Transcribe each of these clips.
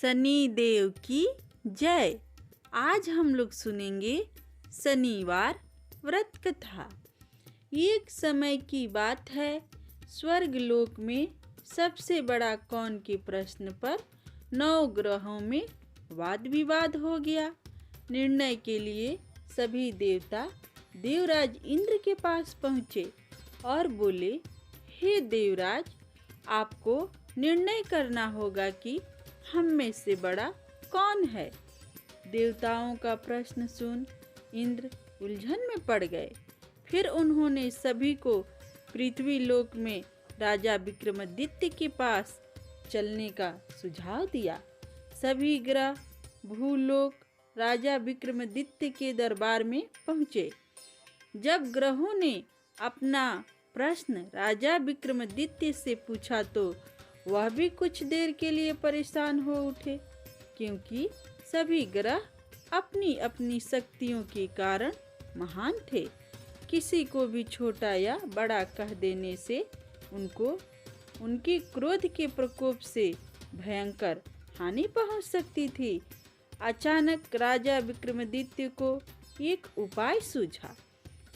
शनि देव की जय। आज हम लोग सुनेंगे शनिवार व्रत कथा। एक समय की बात है, स्वर्ग लोक में सबसे बड़ा कौन के प्रश्न पर 9 ग्रहों में वाद विवाद हो गया। निर्णय के लिए सभी देवता देवराज इंद्र के पास पहुँचे और बोले, हे देवराज, आपको निर्णय करना होगा कि हम में से बड़ा कौन है। देवताओं का प्रश्न सुन इंद्र उलझन में पड़ गए। फिर उन्होंने सभी को पृथ्वी लोक में राजा विक्रमादित्य के पास चलने का सुझाव दिया। सभी ग्रह भूलोक राजा विक्रमादित्य के दरबार में पहुँचे। जब ग्रहों ने अपना प्रश्न राजा विक्रमादित्य से पूछा तो वह भी कुछ देर के लिए परेशान हो उठे, क्योंकि सभी ग्रह अपनी अपनी शक्तियों के कारण महान थे। किसी को भी छोटा या बड़ा कह देने से उनको उनके क्रोध के प्रकोप से भयंकर हानि पहुंच सकती थी। अचानक राजा विक्रमादित्य को एक उपाय सूझा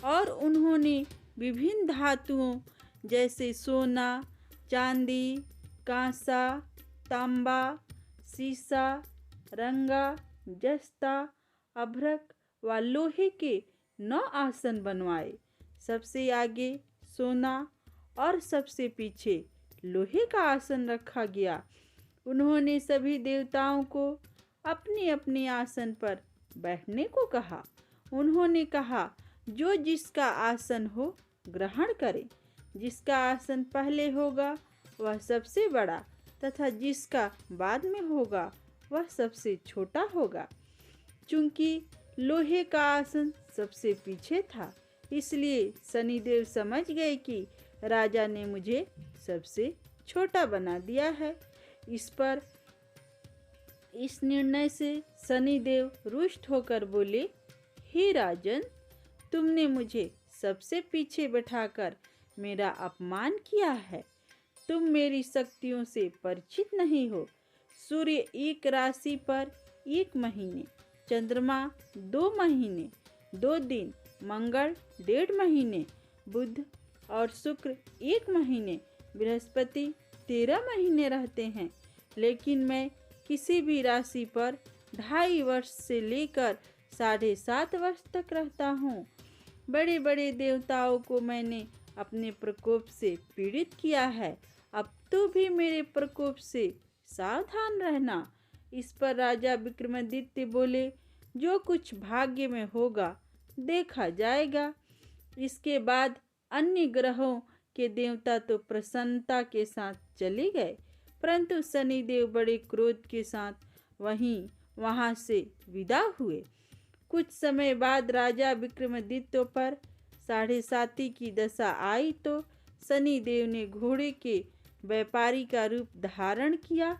और उन्होंने विभिन्न धातुओं जैसे सोना, चांदी, कांसा, तांबा, सीसा, रंगा, जस्ता, अभ्रक व लोहे के 9 आसन बनवाए। सबसे आगे सोना और सबसे पीछे लोहे का आसन रखा गया। उन्होंने सभी देवताओं को अपने अपने आसन पर बैठने को कहा। उन्होंने कहा, जो जिसका आसन हो ग्रहण करे। जिसका आसन पहले होगा वह सबसे बड़ा तथा जिसका बाद में होगा वह सबसे छोटा होगा। चूंकि लोहे का आसन सबसे पीछे था, इसलिए शनिदेव समझ गए कि राजा ने मुझे सबसे छोटा बना दिया है। इस निर्णय से शनिदेव रुष्ट होकर बोले, हे राजन, तुमने मुझे सबसे पीछे बैठाकर मेरा अपमान किया है। तुम मेरी शक्तियों से परिचित नहीं हो। सूर्य एक राशि पर 1 महीने, चंद्रमा 2 महीने 2 दिन, मंगल 1.5 महीने, बुध और शुक्र 1 महीने, बृहस्पति 13 महीने रहते हैं। लेकिन मैं किसी भी राशि पर 2.5 वर्ष से लेकर 7.5 वर्ष तक रहता हूँ। बड़े बड़े देवताओं को मैंने अपने प्रकोप से पीड़ित किया है। अब तो भी मेरे प्रकोप से सावधान रहना। इस पर राजा विक्रमादित्य बोले, जो कुछ भाग्य में होगा देखा जाएगा। इसके बाद अन्य ग्रहों के देवता तो प्रसन्नता के साथ चले गए, परंतु शनिदेव बड़े क्रोध के साथ वहां से विदा हुए। कुछ समय बाद राजा विक्रमादित्य पर 7.5 की दशा आई तो शनिदेव ने घोड़े के व्यापारी का रूप धारण किया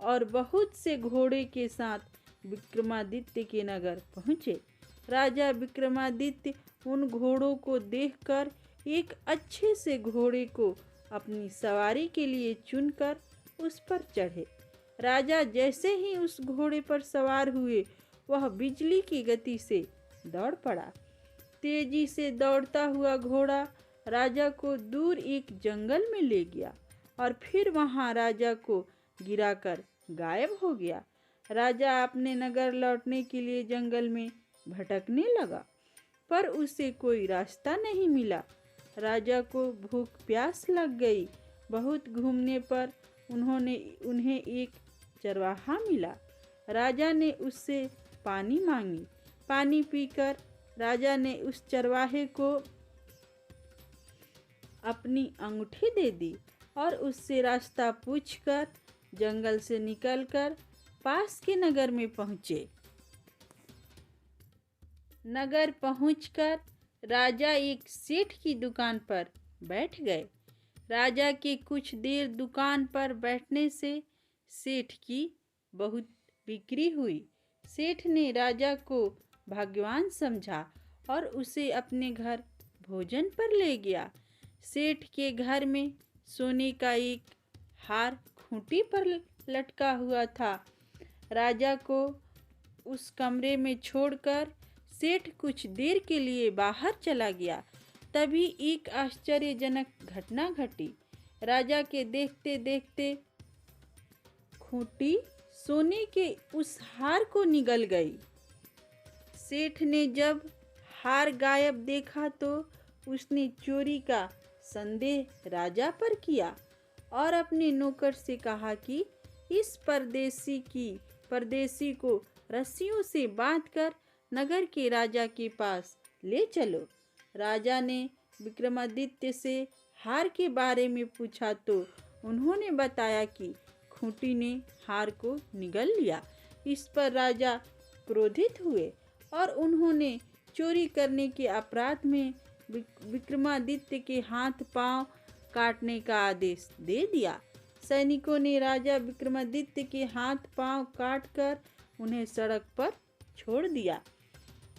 और बहुत से घोड़े के साथ विक्रमादित्य के नगर पहुँचे। राजा विक्रमादित्य उन घोड़ों को देखकर एक अच्छे से घोड़े को अपनी सवारी के लिए चुनकर उस पर चढ़े। राजा जैसे ही उस घोड़े पर सवार हुए, वह बिजली की गति से दौड़ पड़ा। तेजी से दौड़ता हुआ घोड़ा राजा को दूर एक जंगल में ले गया और फिर वहां राजा को गिराकर गायब हो गया। राजा अपने नगर लौटने के लिए जंगल में भटकने लगा, पर उसे कोई रास्ता नहीं मिला। राजा को भूख प्यास लग गई। बहुत घूमने पर उन्हें एक चरवाहा मिला। राजा ने उससे पानी मांगी। पानी पीकर राजा ने उस चरवाहे को अपनी अंगूठी दे दी और उससे रास्ता पूछकर जंगल से निकलकर पास के नगर में पहुँचे। नगर पहुंचकर राजा एक सेठ की दुकान पर बैठ गए। राजा के कुछ देर दुकान पर बैठने से सेठ की बहुत बिक्री हुई। सेठ ने राजा को भाग्यवान समझा और उसे अपने घर भोजन पर ले गया। सेठ के घर में सोने का एक हार खूंटी पर लटका हुआ था। राजा को उस कमरे में छोड़कर सेठ कुछ देर के लिए बाहर चला गया। तभी एक आश्चर्यजनक घटना घटी। राजा के देखते देखते खूंटी सोने के उस हार को निगल गई। सेठ ने जब हार गायब देखा तो उसने चोरी का संदेह राजा पर किया और अपने नौकर से कहा कि इस परदेसी को रस्सियों से बांधकर नगर के राजा के पास ले चलो। राजा ने विक्रमादित्य से हार के बारे में पूछा तो उन्होंने बताया कि खूंटी ने हार को निगल लिया। इस पर राजा क्रोधित हुए और उन्होंने चोरी करने के अपराध में विक्रमादित्य के हाथ पांव काटने का आदेश दे दिया। सैनिकों ने राजा विक्रमादित्य के हाथ पांव काटकर उन्हें सड़क पर छोड़ दिया।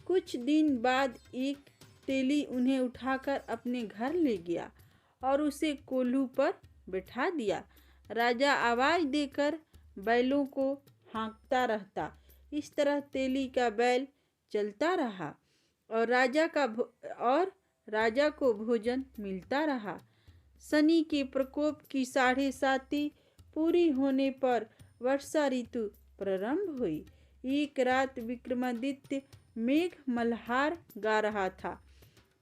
कुछ दिन बाद एक तेली उन्हें उठाकर अपने घर ले गया और उसे कोल्हू पर बैठा दिया। राजा आवाज देकर बैलों को हाँकता रहता। इस तरह तेली का बैल चलता रहा और राजा को भोजन मिलता रहा। शनि के प्रकोप की 7.5 पूरी होने पर वर्षा ऋतु प्रारंभ हुई। एक रात विक्रमादित्य मेघ मल्हार गा रहा था।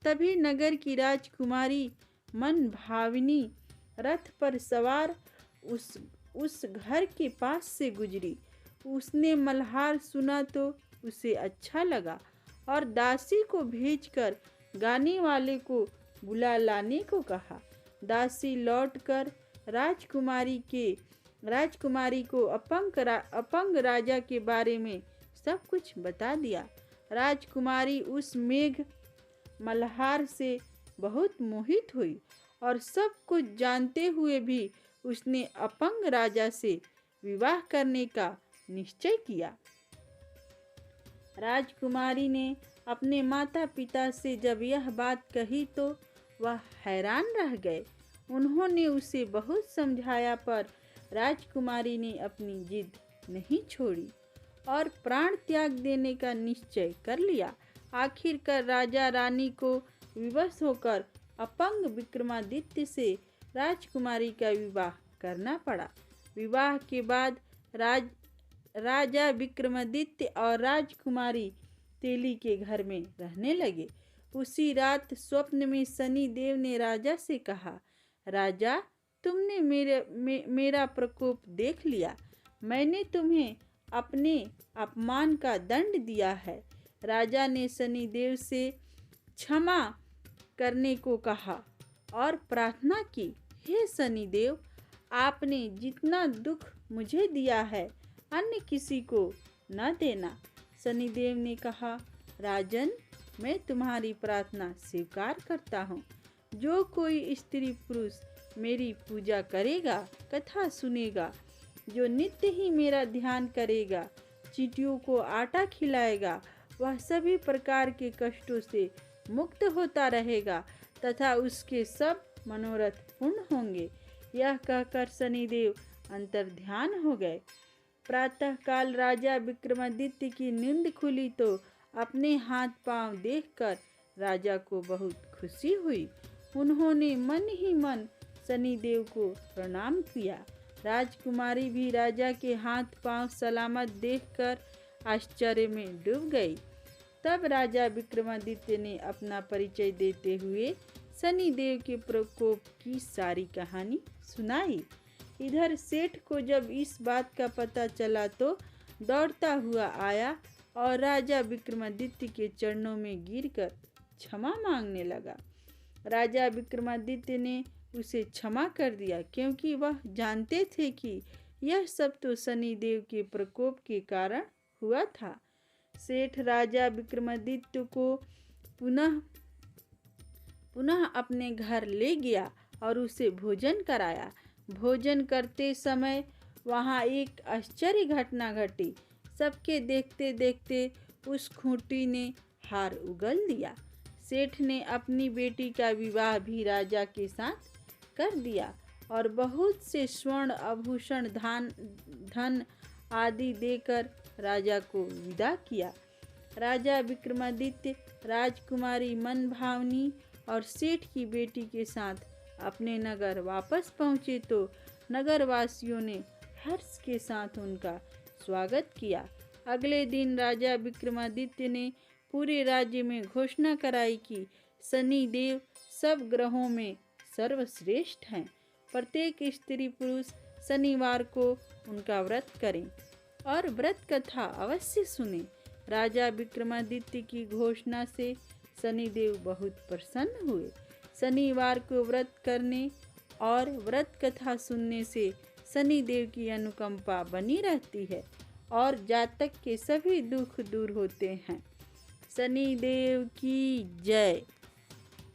तभी नगर की राजकुमारी मन भाविनी रथ पर सवार उस घर के पास से गुजरी। उसने मल्हार सुना तो उसे अच्छा लगा और दासी को भेजकर गाने वाले को बुला लाने को कहा। दासी लौटकर राजकुमारी को अपंग राजा के बारे में सब कुछ बता दिया। राजकुमारी उस मेघ मल्हार से बहुत मोहित हुई और सब कुछ जानते हुए भी उसने अपंग राजा से विवाह करने का निश्चय किया। राजकुमारी ने अपने माता पिता से जब यह बात कही तो वह हैरान रह गए। उन्होंने उसे बहुत समझाया पर राजकुमारी ने अपनी जिद नहीं छोड़ी और प्राण त्याग देने का निश्चय कर लिया। आखिरकार राजा रानी को विवश होकर अपंग विक्रमादित्य से राजकुमारी का विवाह करना पड़ा। विवाह के बाद राजा विक्रमादित्य और राजकुमारी तेली के घर में रहने लगे। उसी रात स्वप्न में शनि देव ने राजा से कहा, राजा, तुमने मेरा प्रकोप देख लिया। मैंने तुम्हें अपने अपमान का दंड दिया है। राजा ने शनि देव से क्षमा करने को कहा और प्रार्थना की, हे शनि देव, आपने जितना दुख मुझे दिया है अन्य किसी को न देना। शनिदेव ने कहा, राजन, मैं तुम्हारी प्रार्थना स्वीकार करता हूँ। जो कोई स्त्री पुरुष मेरी पूजा करेगा, कथा सुनेगा, जो नित्य ही मेरा ध्यान करेगा, चींटियों को आटा खिलाएगा, वह सभी प्रकार के कष्टों से मुक्त होता रहेगा तथा उसके सब मनोरथ पूर्ण होंगे। यह कहकर शनिदेव अंतर्ध्यान हो गए। प्रातःकाल राजा विक्रमादित्य की नींद खुली तो अपने हाथ पांव देखकर राजा को बहुत खुशी हुई। उन्होंने मन ही मन शनिदेव को प्रणाम किया। राजकुमारी भी राजा के हाथ पांव सलामत देखकर आश्चर्य में डूब गई। तब राजा विक्रमादित्य ने अपना परिचय देते हुए शनिदेव के प्रकोप की सारी कहानी सुनाई। इधर सेठ को जब इस बात का पता चला तो दौड़ता हुआ आया और राजा विक्रमादित्य के चरणों में गिरकर क्षमा मांगने लगा। राजा विक्रमादित्य ने उसे क्षमा कर दिया क्योंकि वह जानते थे कि यह सब तो शनिदेव के प्रकोप के कारण हुआ था। सेठ राजा विक्रमादित्य को पुनः अपने घर ले गया और उसे भोजन कराया। भोजन करते समय वहाँ एक आश्चर्य घटना घटी। सबके देखते देखते उस खूंटी ने हार उगल दिया। सेठ ने अपनी बेटी का विवाह भी राजा के साथ कर दिया और बहुत से स्वर्ण आभूषण, धन आदि देकर राजा को विदा किया। राजा विक्रमादित्य राजकुमारी मनभावनी और सेठ की बेटी के साथ अपने नगर वापस पहुँचे तो नगरवासियों ने हर्ष के साथ उनका स्वागत किया। अगले दिन राजा विक्रमादित्य ने पूरे राज्य में घोषणा कराई कि शनि देव सब ग्रहों में सर्वश्रेष्ठ हैं। प्रत्येक स्त्री पुरुष शनिवार को उनका व्रत करें और व्रत कथा अवश्य सुने। राजा विक्रमादित्य की घोषणा से शनिदेव बहुत प्रसन्न हुए। शनिवार को व्रत करने और व्रत कथा सुनने से शनिदेव की अनुकंपा बनी रहती है और जातक के सभी दुख दूर होते हैं। शनिदेव की जय।